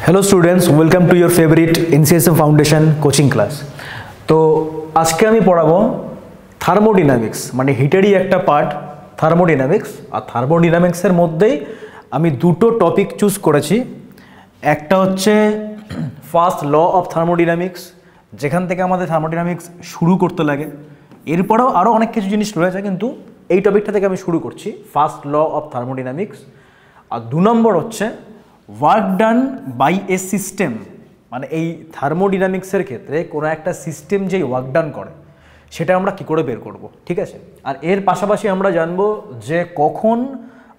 Hello students, welcome to your favourite NCSM foundation coaching class. तो आज के पढ़ाबो थार्मोडायनामिक्स माने हिटेरই একটা पार्ट থার্মোডাইনামিক্স। আর থার্মোডাইনামিক্সের মধ্যেই আমি দুটো টপিক চুজ করেছি। একটা হচ্ছে ফার্স্ট ল অফ থার্মোডাইনামিক্স, যেখান থেকে আমাদের থার্মোডাইনামিক্স শুরু করতে লাগে। এরপরেও আরও অনেক কিছু জিনিস রয়েছে, কিন্তু এই টপিকটা থেকে আমি শুরু করছি, ফার্স্ট ল অফ থার্মোডাইনামিক্স। আর দু নম্বর হচ্ছে work done by a system, মানে এই থার্মোডাইনামিক্সের ক্ষেত্রে কোনো একটা সিস্টেম যেই ওয়ার্ক ডান করে সেটা আমরা কী করে বের করব, ঠিক আছে। আর এর পাশাপাশি আমরা জানবো যে কখন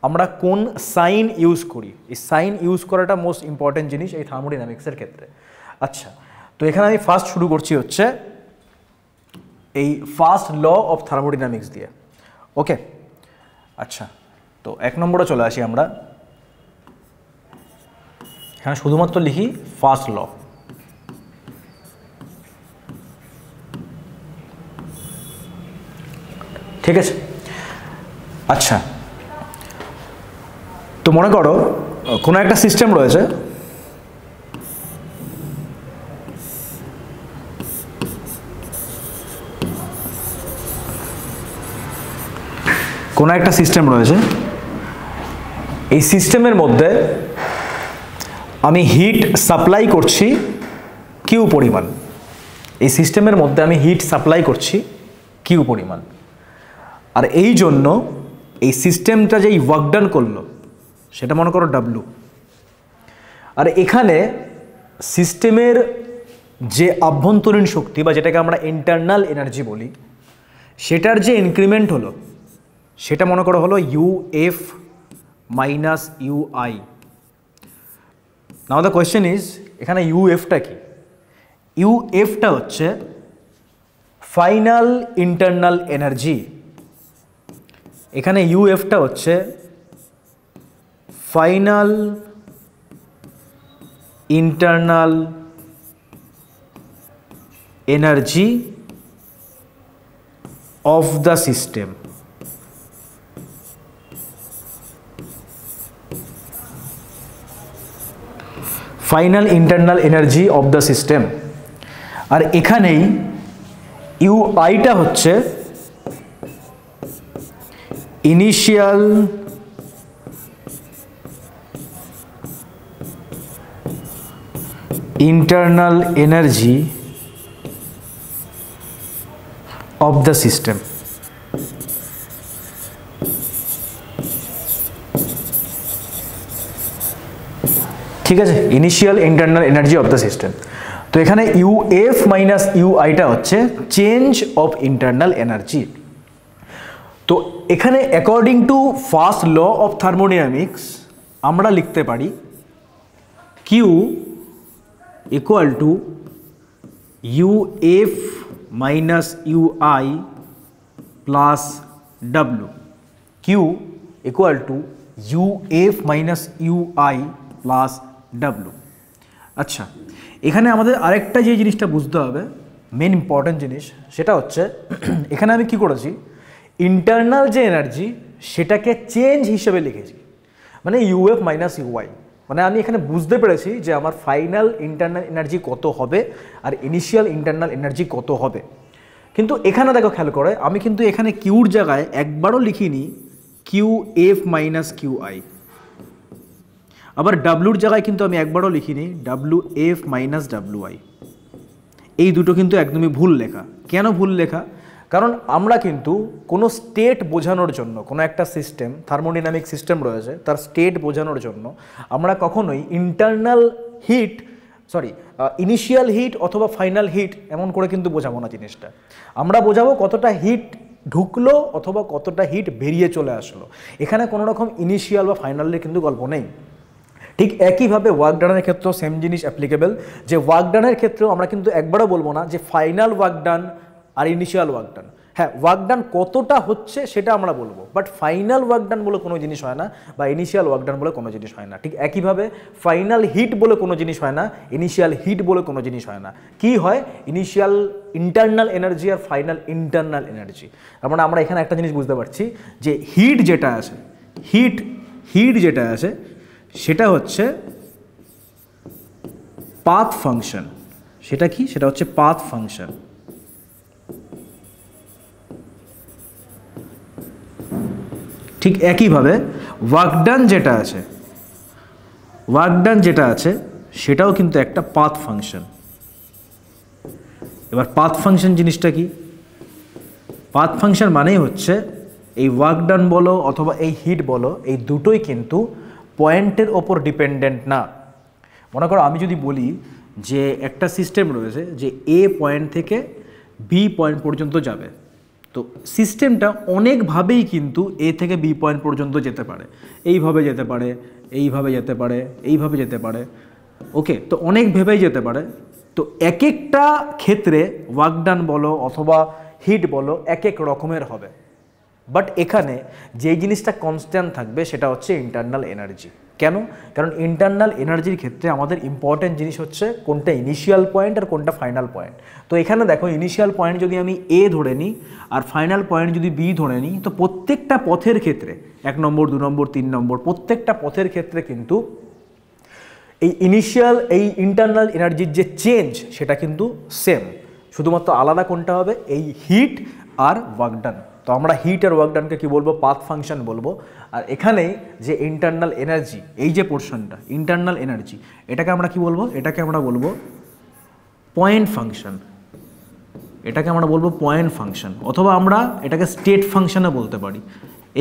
আমরা কোন সাইন ইউজ করি। এই সাইন ইউজ করাটা মোস্ট ইম্পর্টেন্ট জিনিস এই থার্মোডাইনামিক্সের ক্ষেত্রে। আচ্ছা, তো এখানে আমি ফার্স্ট শুরু করছি হচ্ছে এই ফার্স্ট ল অফ থার্মোডাইনামিক্স দিয়ে। ওকে, আচ্ছা, তো এক নম্বরে চলে আসি আমরা। এখানে শুধুমাত্র লিখি ফার্স্ট ল। ঠিক আছে, আচ্ছা, তো মনে করো কোনো একটা সিস্টেম রয়েছে, কোনো একটা সিস্টেম রয়েছে, এই সিস্টেমের মধ্যে আমি হিট সাপ্লাই করছি কিউ পরিমাণ। এই সিস্টেমের মধ্যে আমি হিট সাপ্লাই করছি কিউ পরিমাণ, আর এই জন্য এই সিস্টেমটা যেই ওয়ার্ক ডান করলো সেটা মনে করো ডাব্লু। আর এখানে সিস্টেমের যে আভ্যন্তরীণ শক্তি বা যেটাকে আমরা ইন্টারনাল এনার্জি বলি, সেটার যে ইনক্রিমেন্ট হলো সেটা মনে করো হলো U F minus U I. Now the question is, এখানে ইউ এফটা কি? ইউ এফটা হচ্ছে ফাইনাল ইন্টারনাল এনার্জি। এখানে ইউ এফটা হচ্ছে final internal energy of the system. Final internal energy of the system. আর এখানেই ইউ আইটা হচ্ছে initial internal energy of the system. ঠিক আছে, initial internal energy of the system. তো এখানে ইউ এফ মাইনাস ইউ আইটা হচ্ছে চেঞ্জ অফ ইন্টারনাল এনার্জি। তো এখানে according to first law of thermodynamics আমরা লিখতে পারি Q equal to U F minus U I plus W. Q equal to U F minus U I plus W. আচ্ছা, এখানে আমাদের আরেকটা যে জিনিসটা বুঝতে হবে, মেন ইম্পর্টেন্ট জিনিস, সেটা হচ্ছে এখানে আমি কি করেছি, ইন্টারনাল যে এনার্জি সেটাকে চেঞ্জ হিসেবে লিখেছি, মানে ইউএফ মাইনাস ইউআই। মানে আমি এখানে বুঝতে পেরেছি যে আমার ফাইনাল ইন্টারনাল এনার্জি কত হবে আর ইনিশিয়াল ইন্টারনাল এনার্জি কত হবে। কিন্তু এখানে দেখো, খেয়াল করে আমি কিন্তু এখানে কিউর জায়গায় একবারও লিখিনি Q F minus Q I. আবার ডাব্লুর জায়গায় কিন্তু আমি একবারও লিখিনি W F minus W I. এই দুটো কিন্তু একদমই ভুল লেখা। কেন ভুল লেখা? কারণ আমরা কিন্তু কোনো স্টেট বোঝানোর জন্য, কোনো একটা সিস্টেম, থার্মোডাইনামিক সিস্টেম রয়েছে, তার স্টেট বোঝানোর জন্য আমরা কখনোই ইন্টারনাল হিট, ইনিশিয়াল হিট অথবা ফাইনাল হিট এমন করে কিন্তু বোঝাবো না জিনিসটা। আমরা বোঝাবো কতটা হিট ঢুকলো অথবা কতটা হিট বেরিয়ে চলে আসলো। এখানে কোনো রকম ইনিশিয়াল বা ফাইনালের কিন্তু গল্প নেই। ঠিক একইভাবে ওয়ার্ক ডানের ক্ষেত্রেও সেম জিনিস অ্যাপ্লিকেবল, যে ওয়ার্ক ডানের ক্ষেত্রেও আমরা কিন্তু একবারও বলবো না যে ফাইনাল ওয়ার্ক ডান আর ইনিশিয়াল ওয়ার্ক ডান। হ্যাঁ, ওয়ার্ক ডান কতটা হচ্ছে সেটা আমরা বলবো, বাট ফাইনাল ওয়ার্ক ডান বলে কোনো জিনিস হয় না, বা ইনিশিয়াল ওয়ার্ক ডান বলে কোনো জিনিস হয় না। ঠিক একইভাবে ফাইনাল হিট বলে কোনো জিনিস হয় না, ইনিশিয়াল হিট বলে কোনো জিনিস হয় না। কি হয়? ইনিশিয়াল ইন্টারনাল এনার্জি আর ফাইনাল ইন্টারনাল এনার্জি। তার মানে আমরা এখানে একটা জিনিস বুঝতে পারছি যে হিট যেটা আছে, হিট যেটা আছে সেটা হচ্ছে পাথ ফাংশন। সেটা কি? সেটা হচ্ছে পাথ ফাংশন। ঠিক একইভাবে ওয়ার্ক ডান যেটা আছে সেটাও কিন্তু একটা পাথ ফাংশন। এবার পাথ ফাংশন জিনিসটা কি? পাথ ফাংশন মানেই হচ্ছে এই ওয়ার্ক ডান বলো অথবা এই হিট বলো, এই দুটোই কিন্তু পয়েন্টের ওপর ডিপেন্ডেন্ট না। মনে করো আমি যদি বলি যে একটা সিস্টেম রয়েছে যে এ পয়েন্ট থেকে বি পয়েন্ট পর্যন্ত যাবে, তো সিস্টেমটা অনেকভাবেই কিন্তু এ থেকে বি পয়েন্ট পর্যন্ত যেতে পারে। এইভাবে যেতে পারে, এইভাবে যেতে পারে, এইভাবে যেতে পারে। ওকে, তো অনেক ভেবেই যেতে পারে। তো এক একটা ক্ষেত্রে ওয়ার্ক ডান বলো অথবা হিট বলো এক এক রকমের হবে। বাট এখানে যেই জিনিসটা কনস্ট্যান্ট থাকবে সেটা হচ্ছে ইন্টারনাল এনার্জি। কেন? কারণ ইন্টারনাল এনার্জির ক্ষেত্রে আমাদের ইম্পর্টেন্ট জিনিস হচ্ছে কোনটা ইনিশিয়াল পয়েন্ট আর কোনটা ফাইনাল পয়েন্ট। তো এখানে দেখো ইনিশিয়াল পয়েন্ট যদি আমি এ ধরে নিই আর ফাইনাল পয়েন্ট যদি বি ধরে নিই, তো প্রত্যেকটা পথের ক্ষেত্রে 1 নম্বর 2 নম্বর 3 নম্বর প্রত্যেকটা পথের ক্ষেত্রে কিন্তু এই ইনিশিয়াল এই ইন্টারনাল এনার্জির যে চেঞ্জ সেটা কিন্তু সেম। শুধুমাত্র আলাদা কোনটা হবে? এই হিট আর ওয়ার্ক ডান। তো আমরা হিট আর ওয়ার্ক ডানকে কী বলবো? পাথ ফাংশন বলবো। আর এখানে যে ইন্টারনাল এনার্জি, এই যে পোর্শনটা ইন্টারনাল এনার্জি, এটাকে আমরা কি বলবো? এটাকে আমরা বলবো পয়েন্ট ফাংশন। এটাকে আমরা বলবো পয়েন্ট ফাংশন, অথবা আমরা এটাকে স্টেট ফাংশনও বলতে পারি।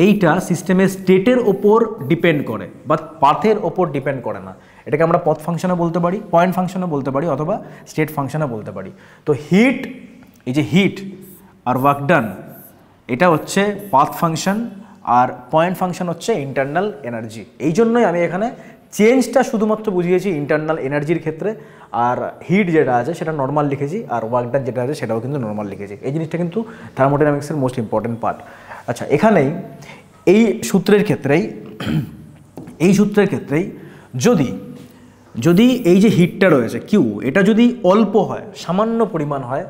এইটা সিস্টেমের স্টেটের ওপর ডিপেন্ড করে, বাট পাথের ওপর ডিপেন্ড করে না। এটাকে আমরা পথ ফাংশনও বলতে পারি, পয়েন্ট ফাংশনও বলতে পারি, অথবা স্টেট ফাংশনও বলতে পারি। তো হিট, এই যে হিট আর ওয়ার্ক ডান, এটা হচ্ছে পাথ ফাংশন আর পয়েন্ট ফাংশন হচ্ছে ইন্টারনাল এনার্জি। এই জন্যই আমি এখানে চেঞ্জটা শুধুমাত্র বুঝিয়েছি ইন্টারনাল এনার্জির ক্ষেত্রে, আর হিট যেটা আছে সেটা নর্মাল লিখেছি, আর ওয়ার্ক ডান যেটা আছে সেটাও কিন্তু নর্মাল লিখেছি। এই জিনিসটা কিন্তু থার্মোডাইনামিক্সের মোস্ট ইম্পর্টেন্ট পার্ট। আচ্ছা, এখানেই এই সূত্রের ক্ষেত্রেই যদি এই যে হিটটা রয়েছে কিউ, এটা যদি অল্প হয়, সামান্য পরিমাণ হয়,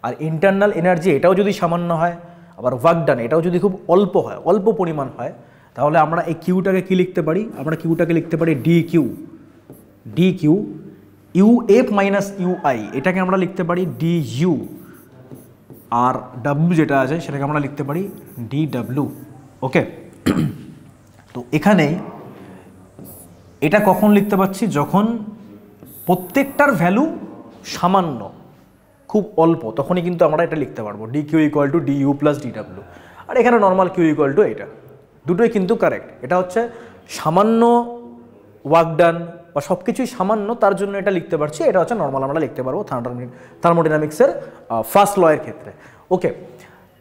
আর ইন্টারনাল এনার্জি এটাও যদি সামান্য হয়, আবার ওয়ার্ক ডান এটাও যদি খুব অল্প হয়, অল্প পরিমাণ হয়, তাহলে আমরা এই কিউটাকে কি লিখতে পারি? আমরা কিউটাকে লিখতে পারি D Q U F minus U I, এটাকে আমরা লিখতে পারি ডি ইউ। আর ডাব্লিউ যেটা আছে সেটাকে আমরা লিখতে পারি ডি ডাব্লিউ। ওকে, তো এখানেই এটা কখন লিখতে পারছি? যখন প্রত্যেকটার ভ্যালু সামান্য, খুব অল্প, তখনই কিন্তু আমরা এটা লিখতে পারবো D Q equal to D U plus D W. আর এখানে নর্মাল কিউ ইকুয়াল টু এটা, দুটোই কিন্তু কারেক্ট। এটা হচ্ছে সামান্য ওয়ার্ক ডান বা সব কিছুই সামান্য, তার জন্য এটা লিখতে পারছি। এটা হচ্ছে নর্মাল আমরা লিখতে পারবো থার্মোডাইনামিক্সের ফার্স্ট ল এর ক্ষেত্রে। ওকে,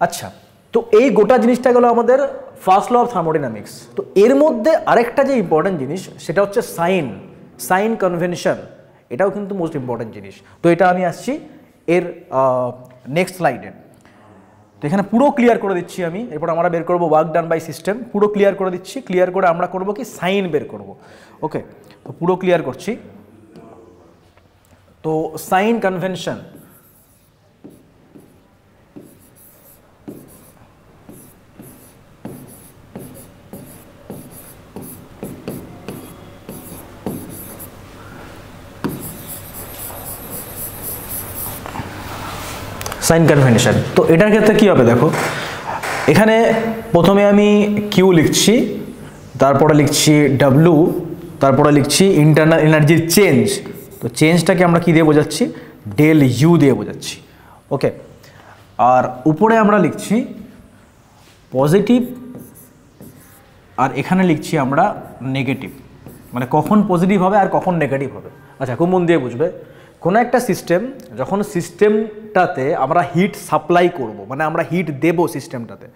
আচ্ছা, তো এই গোটা জিনিসটা গেল আমাদের ফার্স্ট ল অফ থার্মোডাইনামিক্স। তো এর মধ্যে আরেকটা যে ইম্পর্টেন্ট জিনিস সেটা হচ্ছে সাইন কনভেনশন। এটাও কিন্তু মোস্ট ইম্পর্টেন্ট জিনিস। তো এটা আমি আসছি এর নেক্সট স্লাইডে। তো এখানে পুরো ক্লিয়ার করে দিচ্ছি আমি। এরপর আমরা বের করবো ওয়ার্ক ডান বাই সিস্টেম, পুরো ক্লিয়ার করে দিচ্ছি। ক্লিয়ার করে আমরা করব কি? সাইন বের করব। ওকে, তো পুরো ক্লিয়ার করছি। তো সাইন কনভেনশন, সাইন কনভেনশন, তো এটার ক্ষেত্রে কি হবে দেখো, এখানে প্রথমে আমি কিউ লিখছি, তারপরে লিখছি ডাব্লিউ, তারপরে লিখছি ইন্টারনাল এনার্জির চেঞ্জ। তো চেঞ্জটাকে আমরা কি দিয়ে বোঝাচ্ছি? ডেল ইউ দিয়ে বোঝাচ্ছি। ওকে, আর উপরে আমরা লিখছি পজিটিভ, আর এখানে লিখছি আমরা নেগেটিভ, মানে কখন পজিটিভ হবে আর কখন নেগেটিভ হবে। আচ্ছা, খুব মন দিয়ে বুঝবে, কোনো একটা সিস্টেম, যখন সিস্টেমটাতে আমরা হিট সাপ্লাই করব, মানে আমরা হিট দেব সিস্টেমটাতে,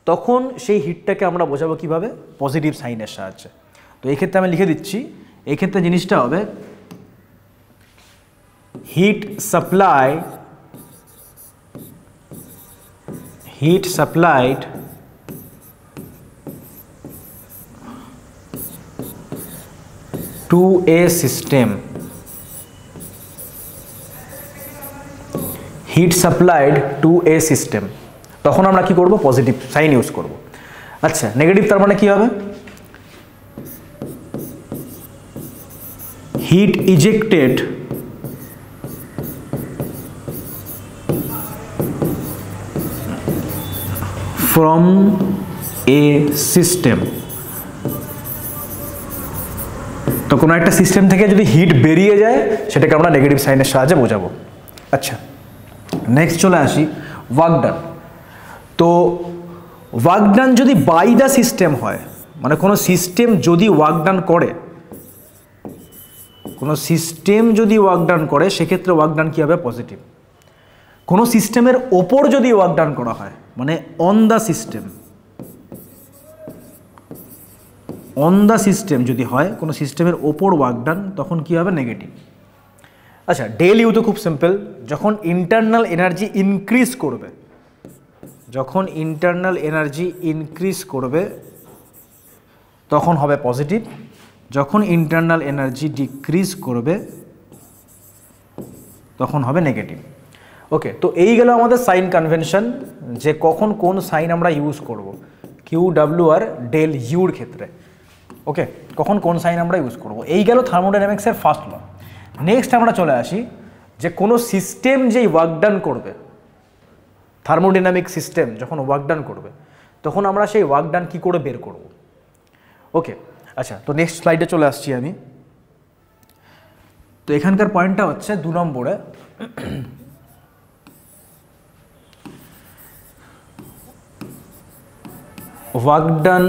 তখন সেই হিটটাকে আমরা বোঝাবো কিভাবে? পজিটিভ সাইনের সাহায্যে। তো এই ক্ষেত্রে আমি লিখে দিচ্ছি, এই ক্ষেত্রে জিনিসটা হবে heat supplied to a system, heat supplied to a system. তখন আমরা কি করব? পজিটিভ সাইন ইউজ করব। আচ্ছা, নেগেটিভ তার মানে কি হবে? Heat ejected from a system. তো কোনো একটা সিস্টেম থেকে যদি হিট বেরিয়ে যায় সেটাকে আমরা নেগেটিভ সাইনের সাহায্যে বোঝাবো। আচ্ছা, নেক্সট চলে আসি ওয়ার্ক ডান। তো ওয়ার্ক ডান যদি বাই দ্য সিস্টেম হয়, মানে কোনো সিস্টেম যদি ওয়ার্ক ডান করে, কোনো সিস্টেম যদি ওয়ার্ক ডান করে সেক্ষেত্রে ওয়ার্ক ডান কী হবে? পজিটিভ। কোনো সিস্টেমের ওপর যদি ওয়ার্ক ডান করা হয়, মানে on the system, on the system যদি হয় কোনো সিস্টেমের ওপর ওয়ার্ক ডান, তখন কী হবে? নেগেটিভ। আচ্ছা, ডেল ইউ তো খুব সিম্পল, যখন ইন্টারনাল এনার্জি ইনক্রিজ করবে, যখন ইন্টারনাল এনার্জি ইনক্রিজ করবে তখন হবে পজিটিভ, যখন ইন্টারনাল এনার্জি ডিক্রিজ করবে তখন হবে নেগেটিভ। ওকে, তো এই গেল আমাদের সাইন কনভেনশন, যে কখন কোন সাইন আমরা ইউজ করব কিউ ডাব্লিউ আর ডেল ইউর ক্ষেত্রে। ওকে, কখন কোন সাইন আমরা ইউজ করব, এই গেল থার্মোডাইনামিক্সের ফার্স্ট ল। নেক্সট আমরা চলে আসি যে কোনো সিস্টেম যেই ওয়ার্ক ডান করবে, থার্মোডাইনামিক সিস্টেম যখন ওয়ার্ক ডান করবে তখন আমরা সেই ওয়ার্ক ডান কী করে বের করব। ওকে, আচ্ছা, তো নেক্সট স্লাইডে চলে আসছি আমি। তো এখানকার পয়েন্টটা হচ্ছে 2 নম্বরে, work done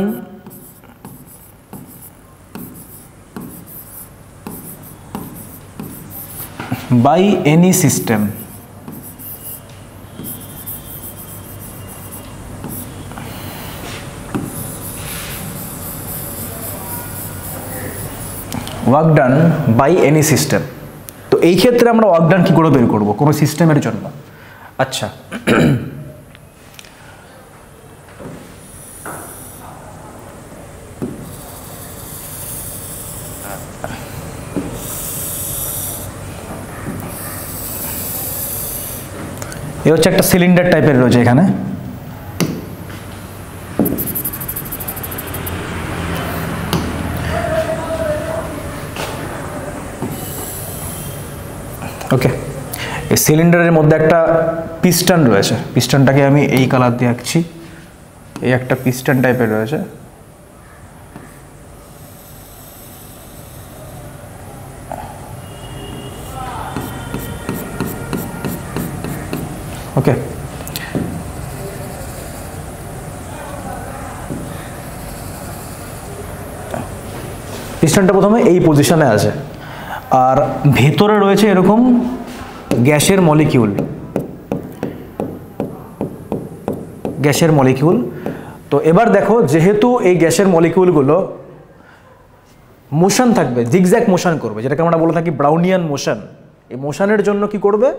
by any system work done by any system. তো এই ক্ষেত্রে আমরা ওয়ার্ক ডান কী করে বের করবো কোনো সিস্টেমের জন্য? আচ্ছা, এ হচ্ছে একটা সিলিন্ডার টাইপের রয়েছে এখানে। ওকে, এই সিলিন্ডারের মধ্যে একটা পিস্টন রয়েছে, পিস্টনটাকে আমি এই কালার দিয়ে আঁকছি। এই একটা পিস্টন টাইপের রয়েছে। ওকে, পিস্টনটা প্রথমে এই পজিশনে আছে, আর ভেতরে রয়েছে এরকম গ্যাসের মলিকিউল, গ্যাসের মলিকিউল। তো এবার দেখো, যেহেতু এই গ্যাসের মলিকিউলগুলো মোশন থাকবে, জিগজ্যাগ মোশন করবে, যেটাকে আমরা বলে থাকি ব্রাউনিয়ান মোশন। এই মোশনের জন্য কি করবে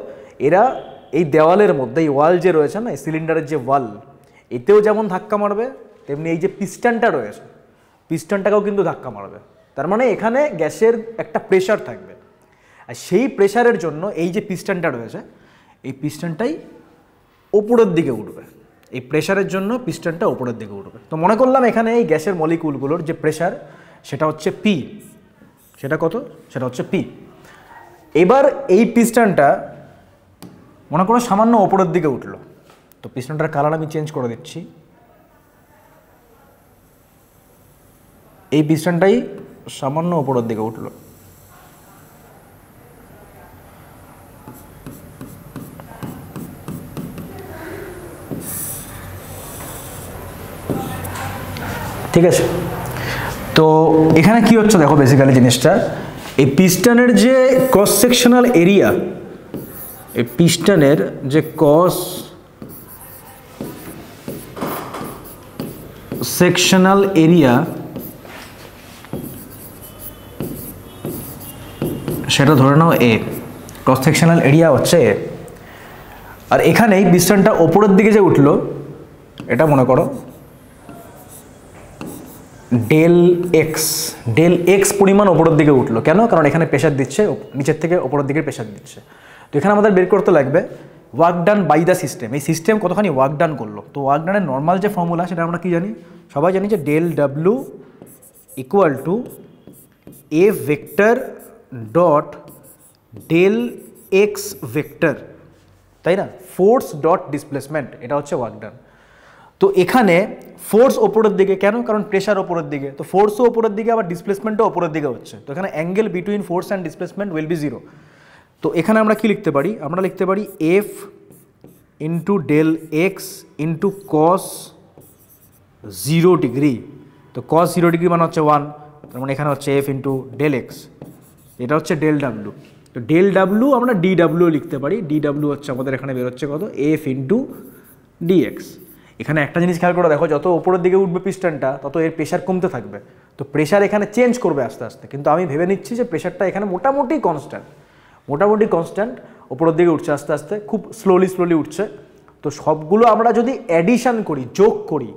এরা? এই দেওয়ালের মধ্যে, এই ওয়াল যে রয়েছে না, এই সিলিন্ডারের যে ওয়াল, এতেও যেমন ধাক্কা মারবে তেমনি এই যে পিস্টনটা রয়েছে, পিস্টনটাকেও কিন্তু ধাক্কা মারবে। তার মানে এখানে গ্যাসের একটা প্রেশার থাকবে, আর সেই প্রেশারের জন্য এই যে পিস্টনটা রয়েছে, এই পিস্টনটাই ওপরের দিকে উঠবে। এই প্রেশারের জন্য পিস্টনটা ওপরের দিকে উঠবে। তো মনে করলাম এখানে এই গ্যাসের মলিকিউলগুলোর যে প্রেশার সেটা হচ্ছে পি, সেটা কত? সেটা হচ্ছে পি। এবার এই পিস্টনটা মনে করো সামান্য ওপরের দিকে উঠলো, তো পিস্টনটার কালার আমি চেঞ্জ করে দিচ্ছি। এই পিস্টনটাই সামান্য ওপরের দিকে উঠলো। ঠিক আছে, তো এখানে কি হচ্ছে দেখো, বেসিক্যালি জিনিসটা এই পিস্টনের যে ক্রস সেকশনাল এরিয়া, এই পিস্টনের যে ক্রস সেকশনাল এরিয়া সেটা ধরে নাও এ, ক্রস সেকশনাল এরিয়া হচ্ছে এ। আর এখানে এই পিস্টনটা ওপরের দিকে যে উঠলো, এটা মনে করো ডেল এক্স, ডেল এক্স পরিমাণ ওপরের দিকে উঠলো। কেন? কারণ এখানে প্রেশার দিচ্ছে, নিচের থেকে ওপরের দিকে প্রেশার দিচ্ছে। তো এখানে আমাদের বের করতে লাগবে work done by the system. এই সিস্টেম কতখানি ওয়ার্ক ডান করলো। তো ওয়ার্ক ডানের নর্মাল যে ফর্মুলা সেটা আমরা কি জানি? সবাই জানি যে del W equal to A vector dot del X vector, তাই না? ফোর্স ডট ডিসপ্লেসমেন্ট, এটা হচ্ছে ওয়ার্ক ডান। তো এখানে ফোর্স ওপরের দিকে, কেন? কারণ প্রেশার ওপরের দিকে, তো ফোর্সও ওপরের দিকে, আবার ডিসপ্লেসমেন্টও ওপরের দিকে হচ্ছে, তো এখানে angle between force and displacement will be zero. তো এখানে আমরা কি লিখতে পারি? আমরা লিখতে পারি F into del X into cos 0 degree. তো কস 0 ডিগ্রি মানে হচ্ছে 1, তার মানে এখানে হচ্ছে এফ ইন্টু ডেল এক্স, এটা হচ্ছে ডেল ডাব্লু। তো ডেল ডাব্লু আমরা ডি ডাব্লুও লিখতে পারি, ডি ডাব্লু হচ্ছে আমাদের এখানে বেরোচ্ছে কত? F into DX. এখানে একটা জিনিস খেয়াল করে দেখো, যত উপরের দিকে উঠবে পিস্টনটা তত এর প্রেশার কমতে থাকবে, তো প্রেশার এখানে চেঞ্জ করবে আস্তে আস্তে, কিন্তু আমি ভেবে নিচ্ছি যে প্রেশারটা এখানে মোটামুটি কনস্ট্যান্ট উপরের দিকে উঠছে আস্তে আস্তে, খুব স্লোলি উঠছে। তো সবগুলো আমরা যদি অ্যাডিশন করি, যোগ করি,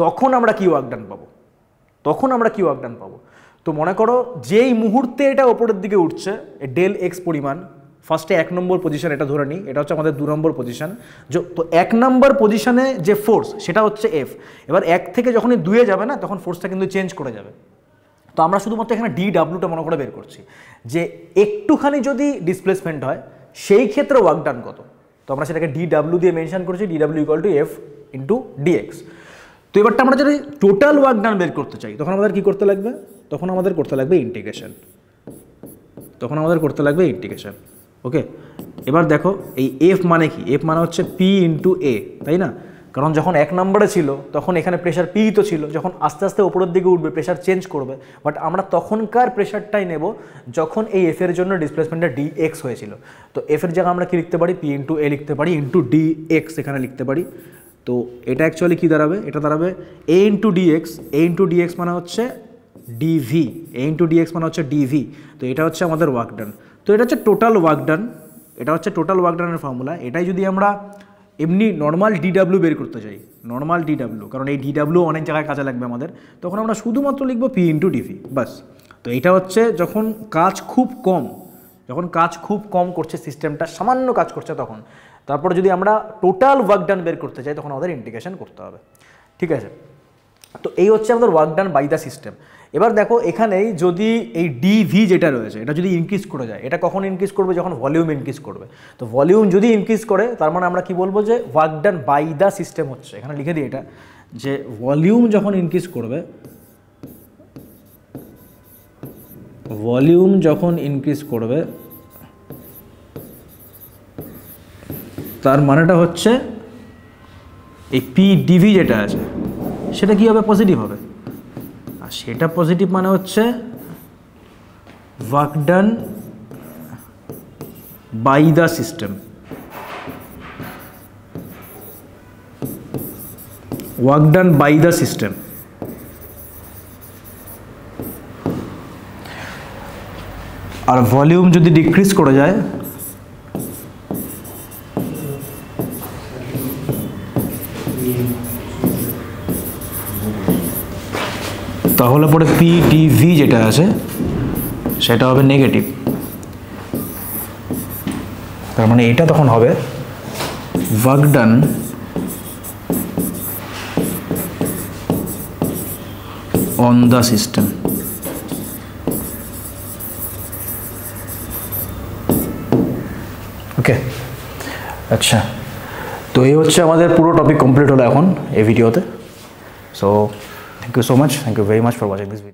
তখন আমরা কি ওয়ার্ক ডান পাবো? তো মনে করো যেই মুহূর্তে এটা ওপরের দিকে উঠছে, ডেল এক্স পরিমাণ, ফার্স্টে 1 নম্বর পজিশন এটা ধরে নিই, এটা হচ্ছে আমাদের 2 নম্বর পজিশন। তো 1 নম্বর পজিশনে যে ফোর্স সেটা হচ্ছে এফ। এবার 1 থেকে যখনই 2-এ যাবে না, তখন ফোর্সটা কিন্তু চেঞ্জ করে যাবে। তো আমরা শুধুমাত্র এখানে ডি ডাব্লুটা মনে করে বের করছি, যে একটুখানি যদি ডিসপ্লেসমেন্ট হয় সেই ক্ষেত্রে ওয়ার্ক ডান কত। তো আমরা সেটাকে ডি ডাব্লু দিয়ে মেনশন করছি, D W equal to F into DX. তো এবারটা আমরা যদি টোটাল ওয়ার্ক ডান বের করতে চাই, তখন আমাদের কি করতে লাগবে? তখন আমাদের করতে লাগবে ইন্টিগ্রেশন। ওকে, এবার দেখো এই এফ মানে কি? এফ মানে হচ্ছে পি ইন্টু এ, তাই না? কারণ যখন 1 নম্বরে ছিল তখন এখানে প্রেশার পি তো ছিল, যখন আস্তে আস্তে উপরের দিকে উঠবে প্রেশার চেঞ্জ করবে, বাট আমরা তখনকার প্রেশারটাই নেব যখন এই এফ এর জন্য ডিসপ্লেসমেন্টটা ডি এক্স হয়েছিল। তো এফ এর জায়গায় আমরা কি লিখতে পারি? পি ইন্টু এ লিখতে পারি, ইন্টু ডি এক্স এখানে লিখতে পারি। তো এটা অ্যাকচুয়ালি কী দাঁড়াবে? এটা দাঁড়াবে এ ইন্টু ডিএক্স মানে হচ্ছে ডিভি, তো এটা হচ্ছে আমাদের ওয়ার্ক ডান। তো এটা হচ্ছে টোটাল ওয়ার্ক ডানের ফর্মুলা। এটাই যদি আমরা এমনি নর্মাল ডিডাব্লিউ বের করতে চাই, কারণ এই ডিডাব্লিউ অনেক জায়গায় কাজে লাগবে আমাদের, তখন আমরা শুধুমাত্র লিখবো পি ইন্টু ডিভি, বাস। তো এটা হচ্ছে যখন কাজ খুব কম করছে সিস্টেমটা, সামান্য কাজ করছে তখন। তারপরে যদি আমরা টোটাল ওয়ার্ক ডান বের করতে চাই, তখন আমাদের ইন্টিগ্রেশন করতে হবে, ঠিক আছে? তো এই হচ্ছে আমাদের work done by the system. এবার দেখো এখানেই যদি এই ডিভি যেটা রয়েছে এটা যদি ইনক্রিজ করে যায়, এটা কখন ইনক্রিজ করবে? যখন ভলিউম ইনক্রিজ করবে। তো ভলিউম যদি ইনক্রিজ করে, তার মানে আমরা কি বলবো? যে work done by the system হচ্ছে। এখানে লিখে দিই এটা, যে ভলিউম যখন ইনক্রিজ করবে, তার মানেটা হচ্ছে এই পি ডিভি যেটা আছে সেটা কী হবে? পজিটিভ হবে। আর সেটা পজিটিভ মানে হচ্ছে work done by the system. আর ভলিউম যদি ডিক্রিজ করে যায়, তাহলে পরে পি ডিভি যেটা আছে সেটা হবে নেগেটিভ। তার মানে এটা তখন হবে work done on the system. Okay, আচ্ছা, তো এই হচ্ছে আমাদের পুরো টপিক কমপ্লিট হলো এখন এই ভিডিওতে। So thank you so much, thank you very much for watching this video.